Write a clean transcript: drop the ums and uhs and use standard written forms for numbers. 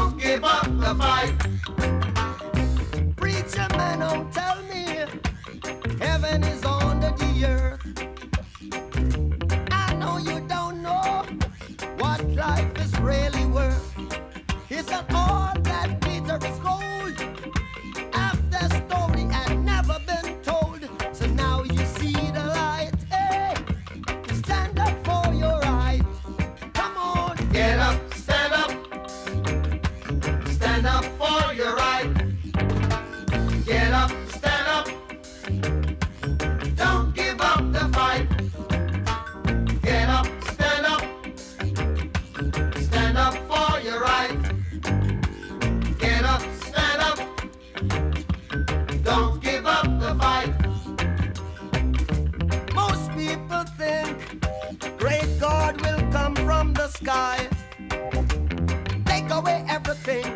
Don't give up the fight. Preacher man, don't tell me heaven is under the earth. I know you don't know what life is really worth. It's not all that glitter is gold. Half the story had never been told. So now you see the light. Hey, stand up for your right. Come on, Get up, stand up. Stand up for your right. Get up, stand up. Don't give up the fight. Get up, stand up. Stand up for your right. Get up, stand up. Don't give up the fight. most people think great God will come from the sky, take away everything